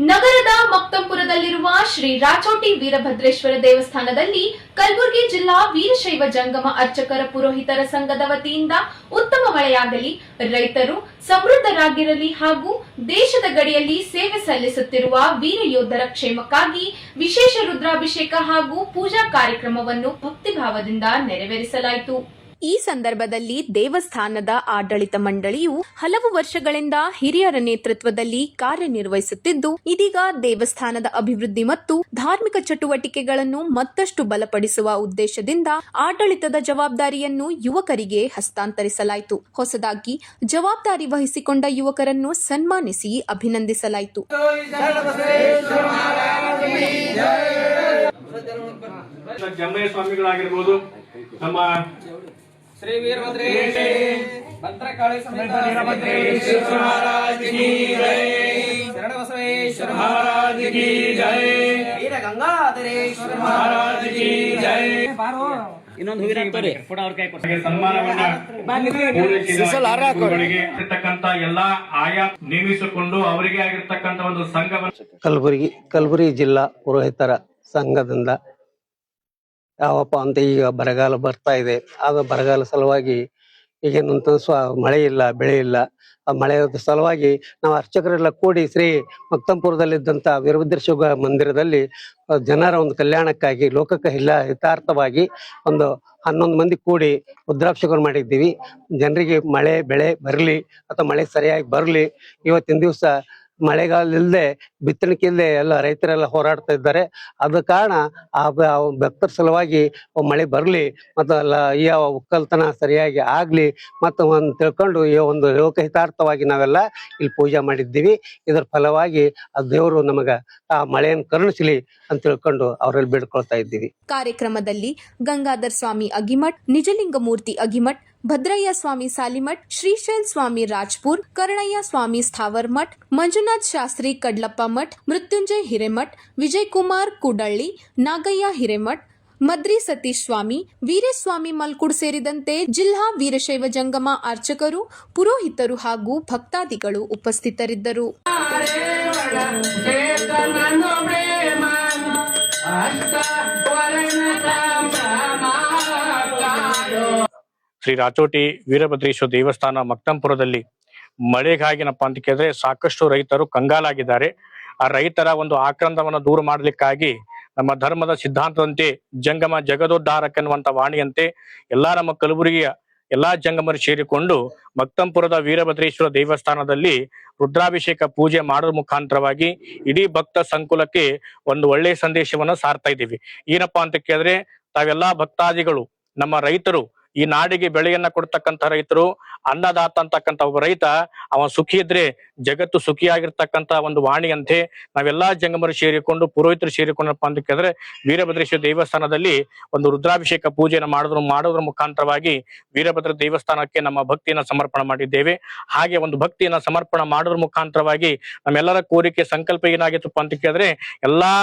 ನಗರದ ಮಕ್ತಂಪುರದಲ್ಲಿರುವ ಶ್ರೀ ರಾಚೋಟಿ ವೀರಭದ್ರೇಶ್ವರ ದೇವಸ್ಥಾನದಲ್ಲಿ ಕಲಬುರಗಿ ಜಿಲ್ಲಾ ವೀರಶೈವ ಜಂಗಮ ಅರ್ಚಕರ ಪುರೋಹಿತರ ಸಂಘದ ವತಿಯಿಂದ ಉತ್ತಮ ಮಳೆಯಾಗಲಿ, ರೈತರು ಸಮೃದ್ಧರಾಗಿರಲಿ ಹಾಗೂ ದೇಶದ ಗಡಿಯಲ್ಲಿ ಸೇವೆ ಸಲ್ಲಿಸುತ್ತಿರುವ ವೀರ ಯೋಧರ ಕ್ಷೇಮಕ್ಕಾಗಿ ವಿಶೇಷ ರುದ್ರಾಭಿಷೇಕ ಹಾಗೂ ಪೂಜಾ ಕಾರ್ಯಕ್ರಮವನ್ನು ಭಕ್ತಿಭಾವದಿಂದ ನೆರವೇರಿಸಲಾಯಿತು. ಈ ಸಂದರ್ಭದಲ್ಲಿ ದೇವಸ್ಥಾನದ ಆಡಳಿತ ಮಂಡಳಿಯು ಹಲವು ವರ್ಷಗಳಿಂದ ಹಿರಿಯರ ನೇತೃತ್ವದಲ್ಲಿ ಕಾರ್ಯನಿರ್ವಹಿಸುತ್ತಿದ್ದು, ಇದೀಗ ದೇವಸ್ಥಾನದ ಅಭಿವೃದ್ಧಿ ಮತ್ತು ಧಾರ್ಮಿಕ ಚಟುವಟಿಕೆಗಳನ್ನು ಮತ್ತಷ್ಟು ಬಲಪಡಿಸುವ ಉದ್ದೇಶದಿಂದ ಆಡಳಿತದ ಜವಾಬ್ದಾರಿಯನ್ನು ಯುವಕರಿಗೆ ಹಸ್ತಾಂತರಿಸಲಾಯಿತು. ಹೊಸದಾಗಿ ಜವಾಬ್ದಾರಿ ವಹಿಸಿಕೊಂಡ ಯುವಕರನ್ನು ಸನ್ಮಾನಿಸಿ ಅಭಿನಂದಿಸಲಾಯಿತು. ಸ್ವಾಮಿಗಳಾಗಿರ್ಬೋದು, ನಮ್ಮ ಶ್ರೀ ವೀರಭದ್ರೇಶ್ವರ ಭದ್ರಕಾಳಿ ಸಮೇತ ವೀರಭದ್ರೇಶ್ವರ ಮಹಾರಾಜ್ ಕಿ ಜೈ, ಶರಣಬಸವೇಶ್ವರ ಮಹಾರಾಜ್ ಕಿ ಜೈ, ವೀರ ಗಂಗಾಧರೇಶ್ವರ ಮಹಾರಾಜ್ ಕಿ ಜೈ. ಇನ್ನೊಂದು ಹೂವಿನ ಫೋಟೋ ಅವ್ರ ಕೈ ಕೊಡಿ. ಸನ್ಮಾನವನ್ನ ಇರ್ತಕ್ಕಂತ ಎಲ್ಲಾ ಆಯಾ ನೇಮಿಸಿಕೊಂಡು ಅವರಿಗೆ ಆಗಿರ್ತಕ್ಕಂತ ಒಂದು ಸಂಘವನ್ನು ಕಲಬುರಗಿ ಜಿಲ್ಲಾ ಪುರೋಹಿತರ ಸಂಘದಿಂದ ಯಾವಪ್ಪ ಅಂತ ಈಗ ಬರಗಾಲ ಬರ್ತಾ ಇದೆ. ಆಗ ಬರಗಾಲ ಸಲುವಾಗಿ ಈಗೇನಂತ ಮಳೆ ಇಲ್ಲ, ಬೆಳೆ ಇಲ್ಲ. ಆ ಮಳೆಯ ಸಲುವಾಗಿ ನಾವು ಅರ್ಚಕರೆಲ್ಲ ಕೂಡಿ ಶ್ರೀ ಮಕ್ತಂಪುರದಲ್ಲಿದ್ದಂಥ ವೀರಭದ್ರೇಶ್ವರ ಮಂದಿರದಲ್ಲಿ ಜನರ ಒಂದು ಕಲ್ಯಾಣಕ್ಕಾಗಿ ಲೋಕಕ್ಕೆ ಹಿತಾರ್ಥವಾಗಿ ಒಂದು 11 ಮಂದಿ ಕೂಡಿ ರುದ್ರಾಭಿಷೇಕ ಮಾಡಿದ್ದೀವಿ. ಜನರಿಗೆ ಮಳೆ ಬೆಳೆ ಬರಲಿ ಅಥವಾ ಮಳೆ ಸರಿಯಾಗಿ ಬರಲಿ. ಇವತ್ತಿನ ದಿವಸ ಮಳೆಗಾಲ ಇಲ್ಲದೆ ಬಿತ್ತಣಿಕೆ ಇಲ್ಲದೆ ಎಲ್ಲ ರೈತರೆಲ್ಲ ಹೋರಾಡ್ತಾ ಇದ್ದಾರೆ. ಆದ ಕಾರಣ ಆ ಭಕ್ತರ ಸಲುವಾಗಿ ಮಳೆ ಬರಲಿ ಮತ್ತು ಈ ಒಕ್ಕಲ್ತನ ಸರಿಯಾಗಿ ಆಗ್ಲಿ ಮತ್ತು ಒಂದು ತಿಳ್ಕೊಂಡು ಈ ಒಂದು ಲೋಕಹಿತಾರ್ಥವಾಗಿ ನಾವೆಲ್ಲ ಇಲ್ಲಿ ಪೂಜೆ ಮಾಡಿದ್ದೀವಿ. ಇದರ ಫಲವಾಗಿ ಆ ದೇವರು ನಮಗ ಆ ಮಳೆಯನ್ನು ಕರುಣಿಸಲಿ ಅಂತ ತಿಳ್ಕೊಂಡು ಅವರಲ್ಲಿ ಬೇಡ್ಕೊಳ್ತಾ ಇದ್ದೀವಿ. ಕಾರ್ಯಕ್ರಮದಲ್ಲಿ ಗಂಗಾಧರ್ ಸ್ವಾಮಿ ಅಗಿಮಠ್, ನಿಜಲಿಂಗಮೂರ್ತಿ ಅಗಿಮಠ್, ಭದ್ರಯ್ಯ ಸ್ವಾಮಿ ಸಾಲಿಮಠ್, ಶ್ರೀಶೈಲ್ ಸ್ವಾಮಿ ರಾಜ್ಪುರ್, ಕರ್ಣಯ್ಯ ಸ್ವಾಮಿ ಸ್ಥಾವರ್ ಮಠ್, ಮಂಜುನಾಥ್ ಶಾಸ್ತ್ರಿ ಕಡ್ಲಪ್ಪ ಮಠ್, ಮೃತ್ಯುಂಜಯ ಹಿರೇಮಠ್, ವಿಜಯಕುಮಾರ್ ಕುಡಳ್ಳಿ, ನಾಗಯ್ಯ ಹಿರೇಮಠ್, ಮದ್ರಿ ಸತೀಶ್ ಸ್ವಾಮಿ, ವೀರೇಸ್ವಾಮಿ ಮಲ್ಕುಡ್ ಸೇರಿದಂತೆ ಜಿಲ್ಲಾ ವೀರಶೈವ ಜಂಗಮ ಅರ್ಚಕರು, ಪುರೋಹಿತರು ಹಾಗೂ ಭಕ್ತಾದಿಗಳು ಉಪಸ್ಥಿತರಿದ್ದರು. ಶ್ರೀ ರಾಚೋಟಿ ವೀರಭದ್ರೇಶ್ವರ ದೇವಸ್ಥಾನ ಮಕ್ತಂಪುರದಲ್ಲಿ ಮಳೆಗಾಗಿನಪ್ಪ ಅಂತ ಕೇಳಿದ್ರೆ ಸಾಕಷ್ಟು ರೈತರು ಕಂಗಾಲಾಗಿದ್ದಾರೆ. ಆ ರೈತರ ಒಂದು ಆಕ್ರಂದವನ್ನು ದೂರ ಮಾಡಲಿಕ್ಕಾಗಿ ನಮ್ಮ ಧರ್ಮದ ಸಿದ್ಧಾಂತದಂತೆ ಜಂಗಮ ಜಗದೋದ್ಧಾರಕನ್ನುವಂತ ವಾಣಿಯಂತೆ ಎಲ್ಲಾ ನಮ್ಮ ಕಲಬುರಗಿಯ ಎಲ್ಲಾ ಜಂಗಮರು ಸೇರಿಕೊಂಡು ಮಕ್ತಂಪುರದ ವೀರಭದ್ರೇಶ್ವರ ದೇವಸ್ಥಾನದಲ್ಲಿ ರುದ್ರಾಭಿಷೇಕ ಪೂಜೆ ಮಾಡೋದ್ರ ಮುಖಾಂತರವಾಗಿ ಇಡೀ ಭಕ್ತ ಸಂಕುಲಕ್ಕೆ ಒಂದು ಒಳ್ಳೆಯ ಸಂದೇಶವನ್ನ ಸಾರ್ತಾ ಇದ್ದೀವಿ. ಏನಪ್ಪಾ ಅಂತ ಕೇಳಿದ್ರೆ ತಾವೆಲ್ಲಾ ಭಕ್ತಾದಿಗಳು, ನಮ್ಮ ರೈತರು, ಈ ನಾಡಿಗೆ ಬೆಳೆಯನ್ನ ಕೊಡ್ತಕ್ಕಂಥ ರೈತರು, ಅನ್ನದಾತ ಅಂತಕ್ಕಂಥ ಒಬ್ಬ ರೈತ ಅವ ಸುಖಿ ಇದ್ರೆ ಜಗತ್ತು ಸುಖಿಯಾಗಿರ್ತಕ್ಕಂಥ ಒಂದು ವಾಣಿಯಂತೆ ನಾವೆಲ್ಲಾ ಜಂಗಮರು ಸೇರಿಕೊಂಡು ಪುರೋಹಿತರು ಸೇರಿಕೊಂಡಪ್ಪ ಅಂತ ಕೇಳಿದ್ರೆ ವೀರಭದ್ರೇಶ್ವರ ದೇವಸ್ಥಾನದಲ್ಲಿ ಒಂದು ರುದ್ರಾಭಿಷೇಕ ಪೂಜೆಯನ್ನು ಮಾಡೋದ್ರ ಮುಖಾಂತರವಾಗಿ ವೀರಭದ್ರ ದೇವಸ್ಥಾನಕ್ಕೆ ನಮ್ಮ ಭಕ್ತಿಯನ್ನ ಸಮರ್ಪಣೆ ಮಾಡಿದ್ದೇವೆ. ಹಾಗೆ ಒಂದು ಭಕ್ತಿಯನ್ನ ಸಮರ್ಪಣೆ ಮಾಡೋದ್ರ ಮುಖಾಂತರವಾಗಿ ನಮ್ಮೆಲ್ಲರ ಕೋರಿಕೆ ಸಂಕಲ್ಪ ಏನಾಗಿತ್ತಪ್ಪ ಅಂತ ಕೇಳಿದ್ರೆ ಎಲ್ಲಾ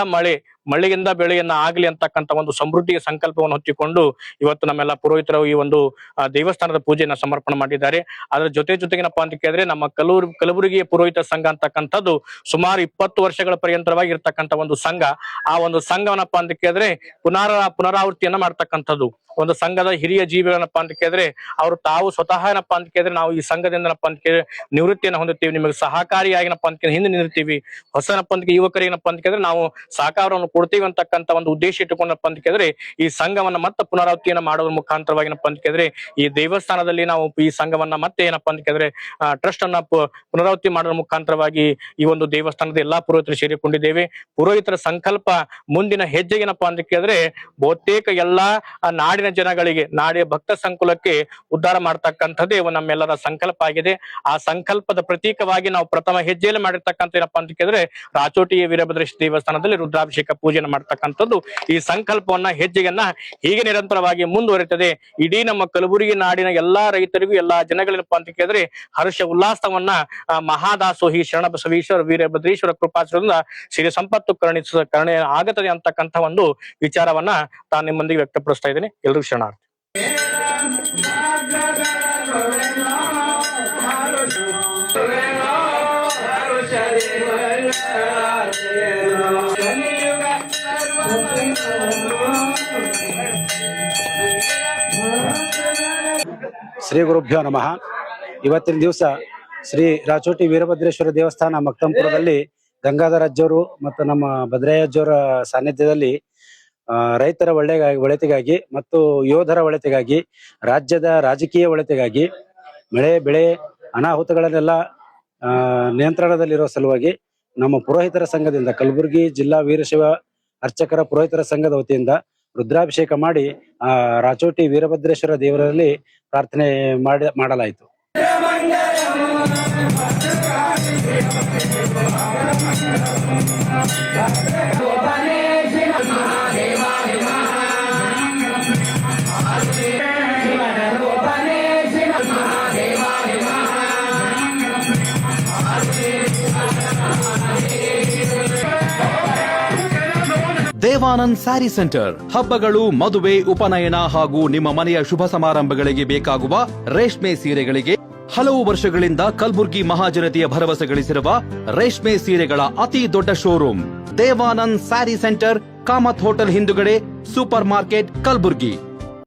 ಮಳೆಯಿಂದ ಬೆಳೆಯನ್ನ ಆಗ್ಲಿ ಅಂತಕ್ಕಂಥ ಒಂದು ಸಮೃದ್ಧಿಯ ಸಂಕಲ್ಪವನ್ನು ಹೊತ್ತಿಕೊಂಡು ಇವತ್ತು ನಮ್ಮೆಲ್ಲ ಪುರೋಹಿತರು ಈ ಒಂದು ದೇವಸ್ಥಾನದ ಪೂಜೆಯನ್ನ ಸಮರ್ಪಣೆ ಮಾಡಿದ್ದಾರೆ. ಅದರ ಜೊತೆಗೇನಪ್ಪಾ ಅಂತ ಕೇಳಿದ್ರೆ ನಮ್ಮ ಕಲಬುರಗಿಯ ಪುರೋಹಿತ ಸಂಘ ಅಂತಕ್ಕಂಥದ್ದು ಸುಮಾರು 20 ವರ್ಷಗಳ ಪರ್ಯಂತರವಾಗಿ ಇರ್ತಕ್ಕಂಥ ಒಂದು ಸಂಘ. ಆ ಒಂದು ಸಂಘವನ್ನಪ್ಪ ಅಂತ ಕೇಳಿದ್ರೆ ಪುನರಾವೃತ್ತಿಯನ್ನ ಮಾಡ್ತಕ್ಕಂಥದ್ದು ಒಂದು ಸಂಘದ ಹಿರಿಯ ಜೀವಿಗಳನ್ನಪ್ಪ ಅಂತ ಕೇಳಿದ್ರೆ ಅವರು ತಾವು ಸ್ವತಃ ಏನಪ್ಪಾ ಅಂತ ಕೇಳಿದ್ರೆ ನಾವು ಈ ಸಂಘದಿಂದ ಅಂತ ಕೇಳಿದ್ರೆ ನಿವೃತ್ತಿಯನ್ನು ಹೊಂದುತ್ತೀವಿ, ನಿಮಗೆ ಸಹಕಾರಿಯಾಗಿನಪ್ಪ ಅಂತ ಹಿಂದೆ ನಿಲ್ತೀವಿ, ಹೊಸನಪ್ಪ ಅಂತ ಯುವಕರಿಗೆ ಏನಪ್ಪಾ ಅಂತ ಕೇಳಿದ್ರೆ ನಾವು ಸಹಕಾರವನ್ನು ಕೊಡ್ತೀವಿ ಅಂತಕ್ಕಂಥ ಒಂದು ಉದ್ದೇಶ ಇಟ್ಟುಕೊಂಡಪ್ಪ ಅಂತ ಕೇಳಿದ್ರೆ ಈ ಸಂಘವನ್ನ ಮತ್ತೆ ಪುನರಾವೃತ್ತಿಯನ್ನ ಮಾಡೋದ್ರ ಮುಖಾಂತರವಾಗಿ ಏನಪ್ಪಾ ಅಂತ ಕೇಳಿದ್ರೆ ಈ ದೇವಸ್ಥಾನದಲ್ಲಿ ನಾವು ಈ ಸಂಘವನ್ನ ಮತ್ತೆ ಏನಪ್ಪಾ ಅಂತ ಕೇಳಿದ್ರೆ ಟ್ರಸ್ಟ್ ಅನ್ನ ಪುನರಾವೃತ್ತಿ ಮಾಡೋದ್ರ ಮುಖಾಂತರವಾಗಿ ಈ ಒಂದು ದೇವಸ್ಥಾನದ ಎಲ್ಲಾ ಪುರೋಹಿತರು ಸೇರಿಕೊಂಡಿದ್ದೇವೆ. ಪುರೋಹಿತರ ಸಂಕಲ್ಪ ಮುಂದಿನ ಹೆಜ್ಜೆ ಏನಪ್ಪಾ ಅಂತ ಕೇಳಿದ್ರೆ ಬಹುತೇಕ ಎಲ್ಲಾ ನಾಡಿನ ಜನಗಳಿಗೆ, ನಾಡಿನ ಭಕ್ತ ಸಂಕುಲಕ್ಕೆ ಉದ್ಧಾರ ಮಾಡ್ತಕ್ಕಂಥದ್ದೇ ನಮ್ಮೆಲ್ಲರ ಸಂಕಲ್ಪ ಆಗಿದೆ. ಆ ಸಂಕಲ್ಪದ ಪ್ರತೀಕವಾಗಿ ನಾವು ಪ್ರಥಮ ಹೆಜ್ಜೆಯಲ್ಲಿ ಮಾಡಿರ್ತಕ್ಕಂಥ ಏನಪ್ಪಾ ಅಂತ ಕೇಳಿದ್ರೆ ರಾಚೋಟಿ ವೀರಭದ್ರೇಶ್ವರ ದೇವಸ್ಥಾನದಲ್ಲಿ ರುದ್ರಾಭಿಷೇಕ ಪೂಜೆಯನ್ನು ಮಾಡ್ತಕ್ಕಂಥದ್ದು. ಈ ಸಂಕಲ್ಪವನ್ನ ಹೆಜ್ಜೆಯನ್ನ ಹೀಗೆ ನಿರಂತರವಾಗಿ ಮುಂದುವರಿತದೆ. ಇಡೀ ನಮ್ಮ ಕಲಬುರಗಿ ನಾಡಿನ ಎಲ್ಲಾ ರೈತರಿಗೂ ಎಲ್ಲಾ ಜನಗಳೇನಪ್ಪಾ ಅಂತ ಕೇಳಿದ್ರೆ ಹರ್ಷ ಉಲ್ಲಾಸವನ್ನ ಮಹಾದಾಸೋಹಿ ಶರಣಬಸವೇಶ್ವರ ವೀರಭದ್ರೇಶ್ವರ ಕೃಪಾಶ್ರಯದಿಂದ ಸಿರಿ ಸಂಪತ್ತು ಕರುಣೆ ಆಗತ್ತದೆ ಅಂತಕ್ಕಂಥ ಒಂದು ವಿಚಾರವನ್ನ ತಾನು ನಿಮ್ಮೊಂದಿಗೆ ವ್ಯಕ್ತಪಡಿಸ್ತಾ ಇದ್ದೇನೆ. ಎಲ್ರಿಗೂ ಶರಣಾರ್ಥಿ. ಶ್ರೀ ಗುರುಭ್ಯೋ ನಮಃ. ಇವತ್ತಿನ ದಿವಸ ಶ್ರೀ ರಾಚೋಟಿ ವೀರಭದ್ರೇಶ್ವರ ದೇವಸ್ಥಾನ ಮಕ್ತಂಪುರದಲ್ಲಿ ಗಂಗಾಧರ ಅಜ್ಜವರು ಮತ್ತು ನಮ್ಮ ಭದ್ರಯ್ಯ ಅಜ್ಜವರ ಸಾನ್ನಿಧ್ಯದಲ್ಲಿ ರೈತರ ಒಳಿತಿಗಾಗಿ ಮತ್ತು ಯೋಧರ ಒಳಿತಿಗಾಗಿ, ರಾಜ್ಯದ ರಾಜಕೀಯ ಒಳಿತಿಗಾಗಿ, ಮಳೆ ಬೆಳೆ ಅನಾಹುತಗಳನ್ನೆಲ್ಲ ನಿಯಂತ್ರಣದಲ್ಲಿರೋ ಸಲುವಾಗಿ ನಮ್ಮ ಪುರೋಹಿತರ ಸಂಘದಿಂದ, ಕಲಬುರಗಿ ಜಿಲ್ಲಾ ವೀರಶೈವ ಅರ್ಚಕರ ಪುರೋಹಿತರ ಸಂಘದ ವತಿಯಿಂದ ರುದ್ರಾಭಿಷೇಕ ಮಾಡಿ ರಾಚೋಟಿ ವೀರಭದ್ರೇಶ್ವರ ದೇವರಲ್ಲಿ ಪ್ರಾರ್ಥನೆ ಮಾಡಲಾಯಿತು. ದೇವಾನಂದ್ ಸ್ಯಾರಿ ಸೆಂಟರ್ ಹಬ್ಬಗಳು, ಮದುವೆ, ಉಪನಯನ ಹಾಗೂ ನಿಮ್ಮ ಮನೆಯ ಶುಭ ಸಮಾರಂಭಗಳಿಗೆ ಬೇಕಾಗುವ ರೇಷ್ಮೆ ಸೀರೆಗಳಿಗೆ ಹಲವು ವರ್ಷಗಳಿಂದ ಕಲಬುರ್ಗಿ ಮಹಾಜನತೆಯ ಭರವಸೆ ಗಳಿಸಿರುವ ರೇಷ್ಮೆ ಸೀರೆಗಳ ಅತಿ ದೊಡ್ಡ showroom Devanand sari centre, Kamath hotel ಹಿಂದುಗಡೆ, ಸೂಪರ್ ಮಾರ್ಕೆಟ್, ಕಲಬುರ್ಗಿ.